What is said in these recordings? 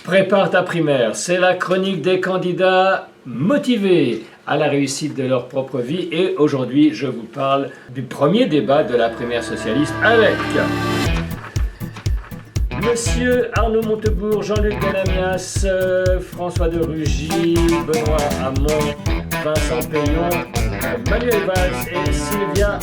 Prépare ta primaire, c'est la chronique des candidats motivés à la réussite de leur propre vie et aujourd'hui je vous parle du premier débat de la primaire socialiste avec Monsieur Arnaud Montebourg, Jean-Luc Galamias, François de Rugy, Benoît Hamon, Vincent Peillon, Manuel Valls et Sylvia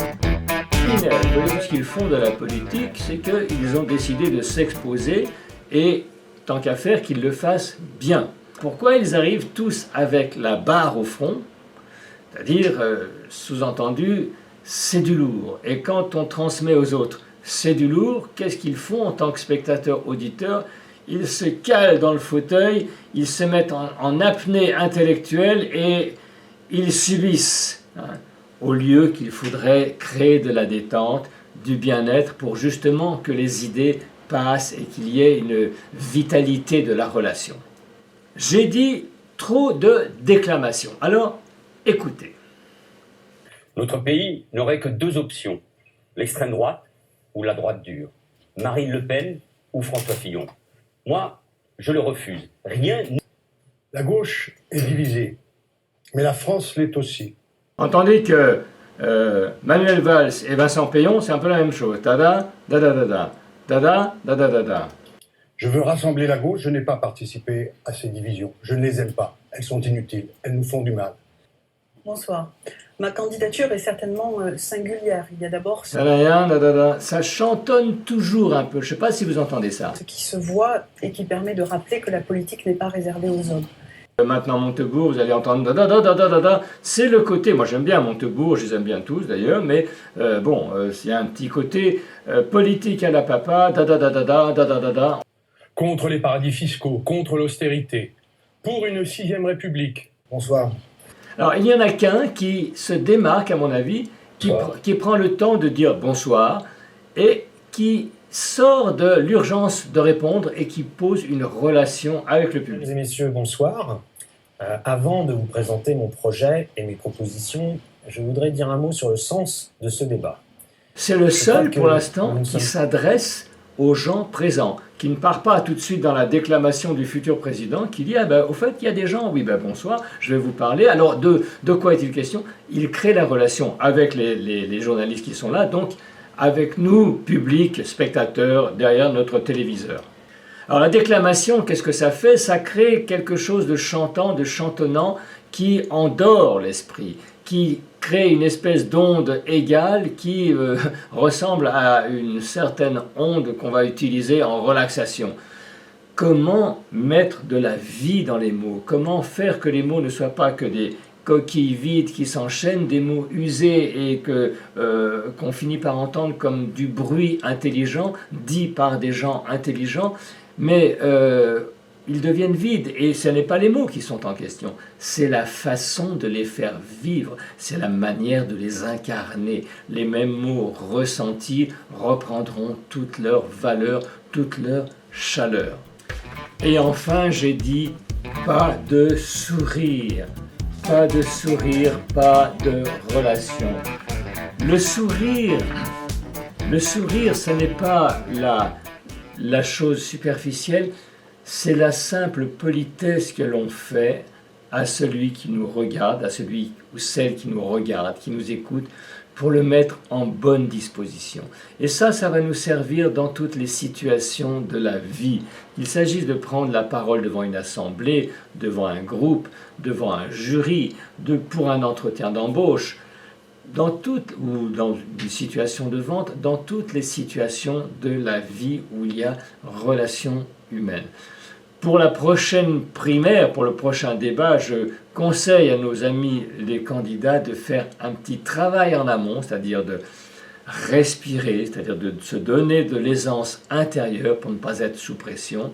Pinel. Vous voyez, ce qu'ils font de la politique, c'est qu'ils ont décidé de s'exposer et tant qu'à faire, qu'ils le fassent bien. Pourquoi ils arrivent tous avec la barre au front? C'est-à-dire, sous-entendu, c'est du lourd. Et quand on transmet aux autres, c'est du lourd, qu'est-ce qu'ils font en tant que spectateurs-auditeurs? Ils se calent dans le fauteuil, ils se mettent en apnée intellectuelle et ils subissent. Au lieu qu'il faudrait créer de la détente, du bien-être pour justement que les idées passe et qu'il y ait une vitalité de la relation. J'ai dit trop de déclamation. Alors, écoutez. Notre pays n'aurait que deux options, l'extrême droite ou la droite dure, Marine Le Pen ou François Fillon. Moi, je le refuse. Rien. La gauche est divisée, mais la France l'est aussi. Entendez que Manuel Valls et Vincent Peillon, c'est un peu la même chose. Tada, da da da da. Dada, dada, dada. Je veux rassembler la gauche, je n'ai pas participé à ces divisions. Je ne les aime pas, elles sont inutiles, elles nous font du mal. Bonsoir. Ma candidature est certainement singulière. Il y a d'abord ça chantonne toujours un peu, je ne sais pas si vous entendez ça. Ce qui se voit et qui permet de rappeler que la politique n'est pas réservée aux hommes. Maintenant Montebourg, vous allez entendre da da da da da da. C'est le côté, moi j'aime bien Montebourg, je les aime bien tous d'ailleurs, mais il y a un petit côté politique à la papa, da da da da da da da da da. Contre les paradis fiscaux, contre l'austérité, pour une 6ème République. Bonsoir. Alors il y en a qu'un qui se démarque à mon avis, qui prend le temps de dire bonsoir et qui sort de l'urgence de répondre et qui pose une relation avec le public. Mesdames et messieurs, bonsoir. Avant de vous présenter mon projet et mes propositions, je voudrais dire un mot sur le sens de ce débat. C'est le seul pour l'instant qui s'adresse aux gens présents, qui ne part pas tout de suite dans la déclamation du futur président, qui dit au fait il y a des gens, bonsoir, je vais vous parler. Alors de quoi est-il question? Il crée la relation avec les journalistes qui sont là, donc avec nous, public, spectateurs, derrière notre téléviseur. Alors la déclamation, qu'est-ce que ça fait? Ça crée quelque chose de chantant, de chantonnant, qui endort l'esprit, qui crée une espèce d'onde égale qui ressemble à une certaine onde qu'on va utiliser en relaxation. Comment mettre de la vie dans les mots? Comment faire que les mots ne soient pas que des coquilles vides qui s'enchaînent, des mots usés et qu'on finit par entendre comme du bruit intelligent, dit par des gens intelligents, mais ils deviennent vides. Et ce n'est pas les mots qui sont en question, c'est la façon de les faire vivre, c'est la manière de les incarner. Les mêmes mots ressentis reprendront toute leur valeur, toute leur chaleur. Et enfin, j'ai dit pas de sourire. Pas de sourire, pas de relation. Le sourire, ce n'est pas la chose superficielle, c'est la simple politesse que l'on fait à celui qui nous regarde, à celui ou celle qui nous regarde, qui nous écoute, pour le mettre en bonne disposition. Et ça va nous servir dans toutes les situations de la vie. Il s'agisse de prendre la parole devant une assemblée, devant un groupe, devant un jury, pour un entretien d'embauche, ou dans une situation de vente, dans toutes les situations de la vie où il y a relation humaine. Pour la prochaine primaire, pour le prochain débat, je conseille à nos amis les candidats de faire un petit travail en amont, c'est-à-dire de respirer, c'est-à-dire de se donner de l'aisance intérieure pour ne pas être sous pression.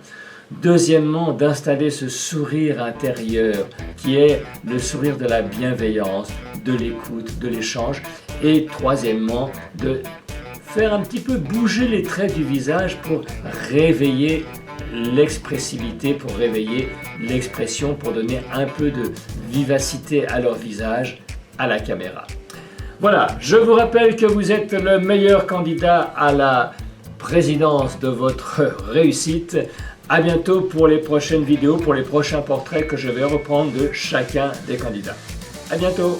Deuxièmement, d'installer ce sourire intérieur qui est le sourire de la bienveillance, de l'écoute, de l'échange. Et troisièmement, de faire un petit peu bouger les traits du visage pour réveiller l'expressivité, pour réveiller l'expression, pour donner un peu de vivacité à leur visage, à la caméra. Voilà, je vous rappelle que vous êtes le meilleur candidat à la présidence de votre réussite. À bientôt pour les prochaines vidéos, pour les prochains portraits que je vais reprendre de chacun des candidats. À bientôt.